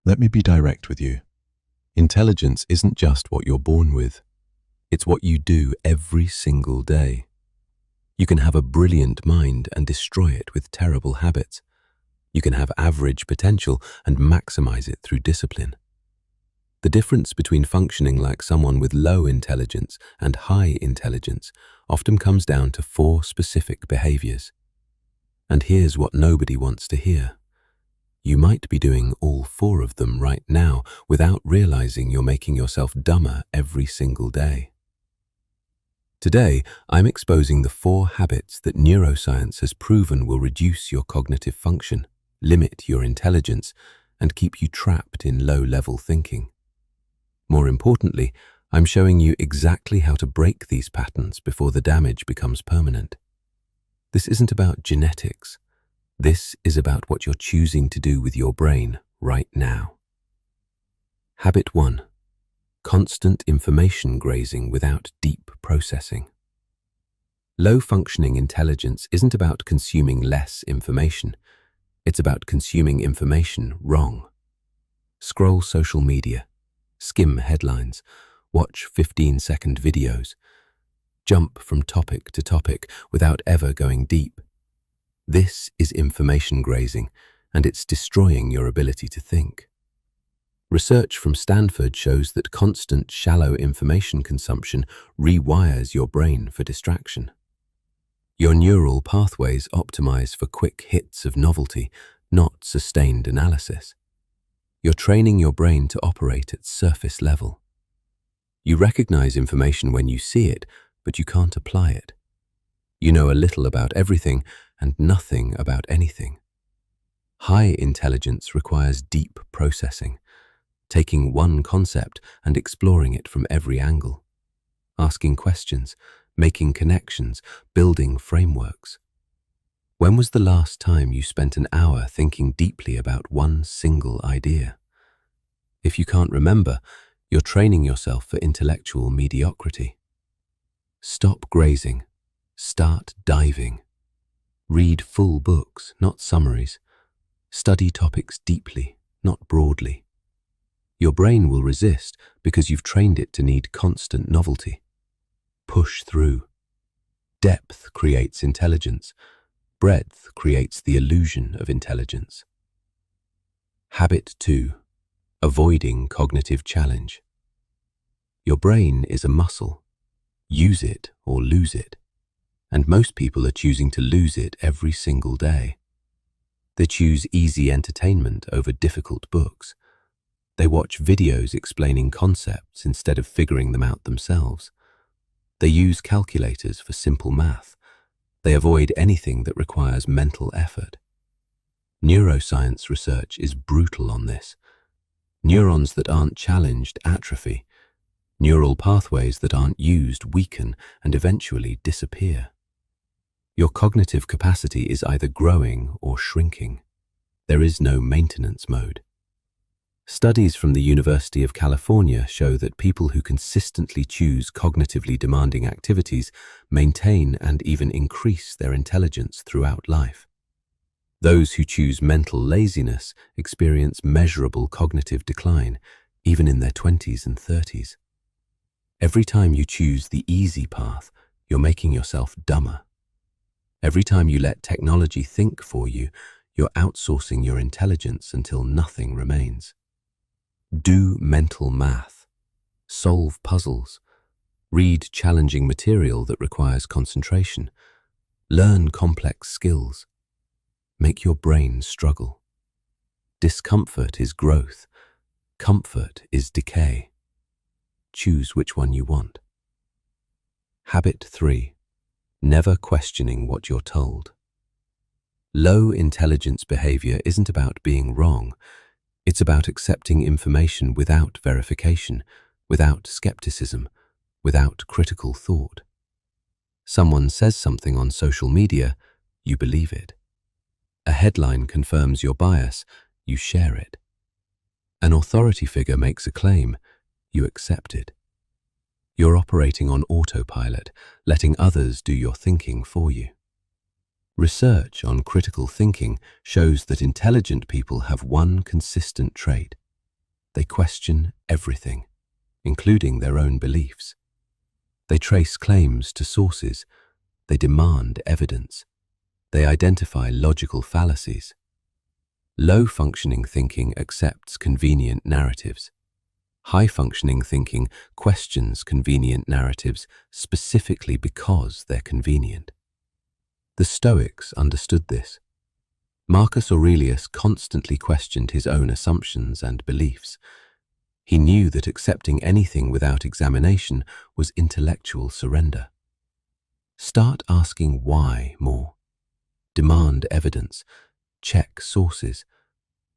Let me be direct with you. Intelligence isn't just what you're born with. It's what you do every single day. You can have a brilliant mind and destroy it with terrible habits. You can have average potential and maximize it through discipline. The difference between functioning like someone with low intelligence and high intelligence often comes down to 4 specific behaviors. And here's what nobody wants to hear. You might be doing all 4 of them right now without realizing you're making yourself dumber every single day. Today, I'm exposing the 4 habits that neuroscience has proven will reduce your cognitive function, limit your intelligence, and keep you trapped in low-level thinking. More importantly, I'm showing you exactly how to break these patterns before the damage becomes permanent. This isn't about genetics. This is about what you're choosing to do with your brain right now. Habit 1. Constant information grazing without deep processing. Low-functioning intelligence isn't about consuming less information. It's about consuming information wrong. Scroll social media, skim headlines, watch 15-second videos, jump from topic to topic without ever going deep. This is information grazing, and it's destroying your ability to think. Research from Stanford shows that constant shallow information consumption rewires your brain for distraction. Your neural pathways optimize for quick hits of novelty, not sustained analysis. You're training your brain to operate at surface level. You recognize information when you see it, but you can't apply it. You know a little about everything and nothing about anything. High intelligence requires deep processing, taking one concept and exploring it from every angle, asking questions, making connections, building frameworks. When was the last time you spent an hour thinking deeply about one single idea? If you can't remember, you're training yourself for intellectual mediocrity. Stop grazing. Start diving. Read full books, not summaries. Study topics deeply, not broadly. Your brain will resist because you've trained it to need constant novelty. Push through. Depth creates intelligence. Breadth creates the illusion of intelligence. Habit 2. Avoiding cognitive challenge. Your brain is a muscle. Use it or lose it. And most people are choosing to lose it every single day. They choose easy entertainment over difficult books. They watch videos explaining concepts instead of figuring them out themselves. They use calculators for simple math. They avoid anything that requires mental effort. Neuroscience research is brutal on this. Neurons that aren't challenged atrophy. Neural pathways that aren't used weaken and eventually disappear. Your cognitive capacity is either growing or shrinking. There is no maintenance mode. Studies from the University of California show that people who consistently choose cognitively demanding activities maintain and even increase their intelligence throughout life. Those who choose mental laziness experience measurable cognitive decline, even in their 20s and 30s. Every time you choose the easy path, you're making yourself dumber. Every time you let technology think for you, you're outsourcing your intelligence until nothing remains. Do mental math. Solve puzzles. Read challenging material that requires concentration. Learn complex skills. Make your brain struggle. Discomfort is growth. Comfort is decay. Choose which one you want. Habit 3. Never questioning what you're told. Low intelligence behavior isn't about being wrong. It's about accepting information without verification, without skepticism, without critical thought. Someone says something on social media, you believe it. A headline confirms your bias, you share it. An authority figure makes a claim, you accept it. You're operating on autopilot, letting others do your thinking for you. Research on critical thinking shows that intelligent people have one consistent trait: They question everything, including their own beliefs. They trace claims to sources. They demand evidence. They identify logical fallacies. Low-functioning thinking accepts convenient narratives. High-functioning thinking questions convenient narratives specifically because they're convenient. The Stoics understood this. Marcus Aurelius constantly questioned his own assumptions and beliefs. He knew that accepting anything without examination was intellectual surrender. Start asking why more. Demand evidence. Check sources.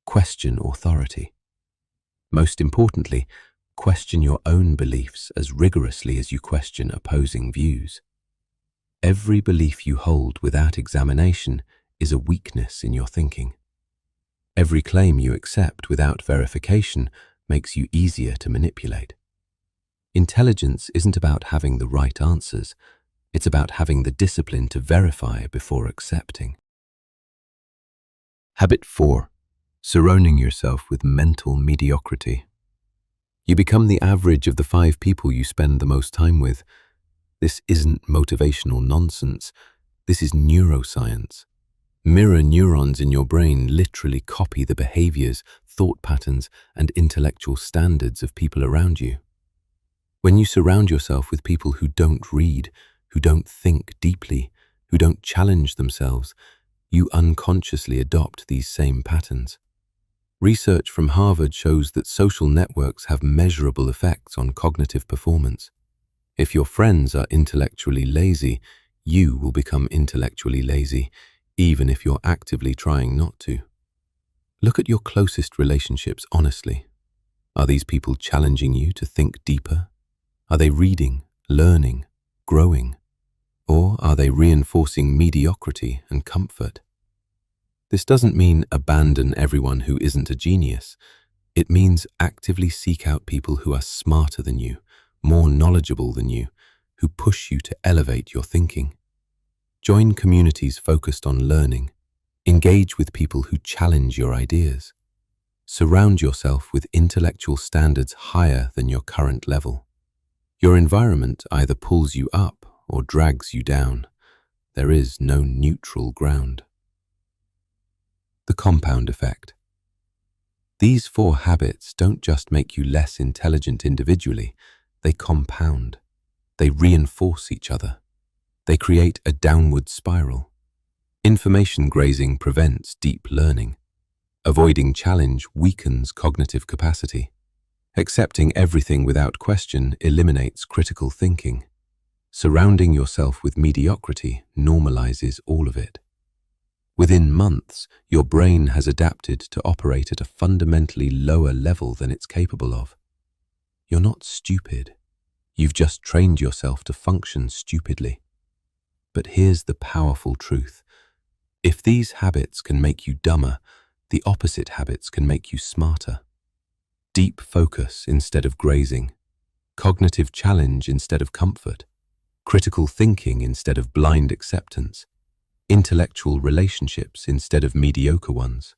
Question authority. Most importantly, question your own beliefs as rigorously as you question opposing views. Every belief you hold without examination is a weakness in your thinking. Every claim you accept without verification makes you easier to manipulate. Intelligence isn't about having the right answers. It's about having the discipline to verify before accepting. Habit 4. Surrounding yourself with mental mediocrity. You become the average of the 5 people you spend the most time with. This isn't motivational nonsense. This is neuroscience. Mirror neurons in your brain literally copy the behaviors, thought patterns, and intellectual standards of people around you. When you surround yourself with people who don't read, who don't think deeply, who don't challenge themselves, you unconsciously adopt these same patterns. Research from Harvard shows that social networks have measurable effects on cognitive performance. If your friends are intellectually lazy, you will become intellectually lazy, even if you're actively trying not to. Look at your closest relationships honestly. Are these people challenging you to think deeper? Are they reading, learning, growing? Or are they reinforcing mediocrity and comfort? This doesn't mean abandon everyone who isn't a genius. It means actively seek out people who are smarter than you, more knowledgeable than you, who push you to elevate your thinking. Join communities focused on learning. Engage with people who challenge your ideas. Surround yourself with intellectual standards higher than your current level. Your environment either pulls you up or drags you down. There is no neutral ground. The compound effect. These 4 habits don't just make you less intelligent individually, they compound. They reinforce each other. They create a downward spiral. Information grazing prevents deep learning. Avoiding challenge weakens cognitive capacity. Accepting everything without question eliminates critical thinking. Surrounding yourself with mediocrity normalizes all of it. Within months, your brain has adapted to operate at a fundamentally lower level than it's capable of. You're not stupid. You've just trained yourself to function stupidly. But here's the powerful truth. If these habits can make you dumber, the opposite habits can make you smarter. Deep focus instead of grazing. Cognitive challenge instead of comfort. Critical thinking instead of blind acceptance. Intellectual relationships instead of mediocre ones.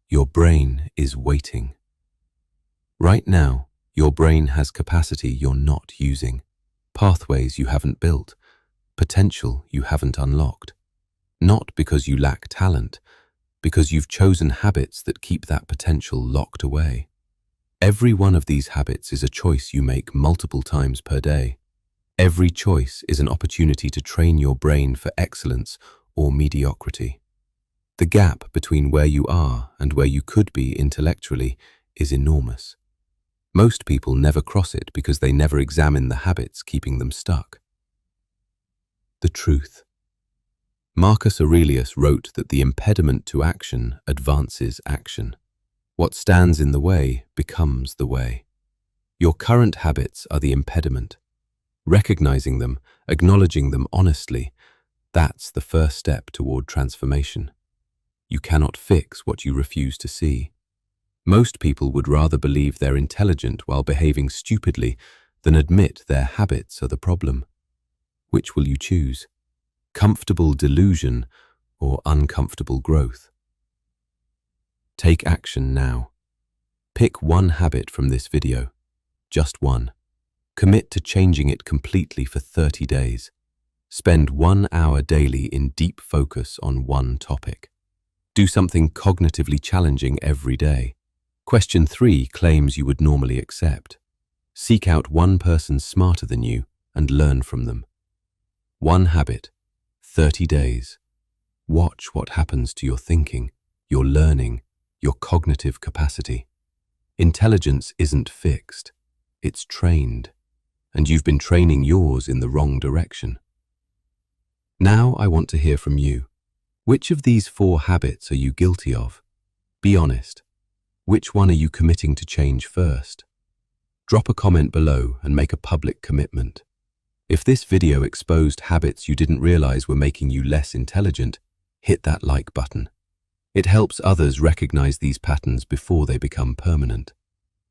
Your brain is waiting. Right now, your brain has capacity you're not using, pathways you haven't built, potential you haven't unlocked. Not because you lack talent, because you've chosen habits that keep that potential locked away. Every one of these habits is a choice you make multiple times per day. Every choice is an opportunity to train your brain for excellence or mediocrity. The gap between where you are and where you could be intellectually is enormous. Most people never cross it because they never examine the habits keeping them stuck. The truth. Marcus Aurelius wrote that the impediment to action advances action. What stands in the way becomes the way. Your current habits are the impediment. Recognizing them, acknowledging them honestly, that's the first step toward transformation. You cannot fix what you refuse to see. Most people would rather believe they're intelligent while behaving stupidly than admit their habits are the problem. Which will you choose? Comfortable delusion or uncomfortable growth? Take action now. Pick one habit from this video, just one. Commit to changing it completely for 30 days. Spend 1 hour daily in deep focus on one topic. Do something cognitively challenging every day. Question 3 claims you would normally accept. Seek out one person smarter than you and learn from them. One habit, 30 days. Watch what happens to your thinking, your learning, your cognitive capacity. Intelligence isn't fixed, it's trained, and you've been training yours in the wrong direction. Now I want to hear from you. Which of these 4 habits are you guilty of? Be honest. Which one are you committing to change first? Drop a comment below and make a public commitment. If this video exposed habits you didn't realize were making you less intelligent, hit that like button. It helps others recognize these patterns before they become permanent.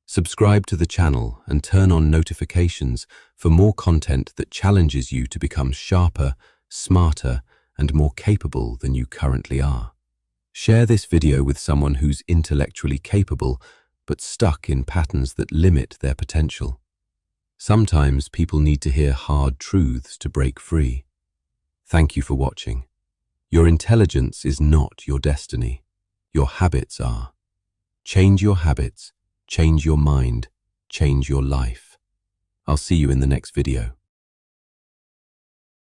Subscribe to the channel and turn on notifications for more content that challenges you to become sharper, smarter, and more capable than you currently are. Share this video with someone who's intellectually capable but stuck in patterns that limit their potential. Sometimes people need to hear hard truths to break free. Thank you for watching. Your intelligence is not your destiny. Your habits are. Change your habits, change your mind, change your life. I'll see you in the next video.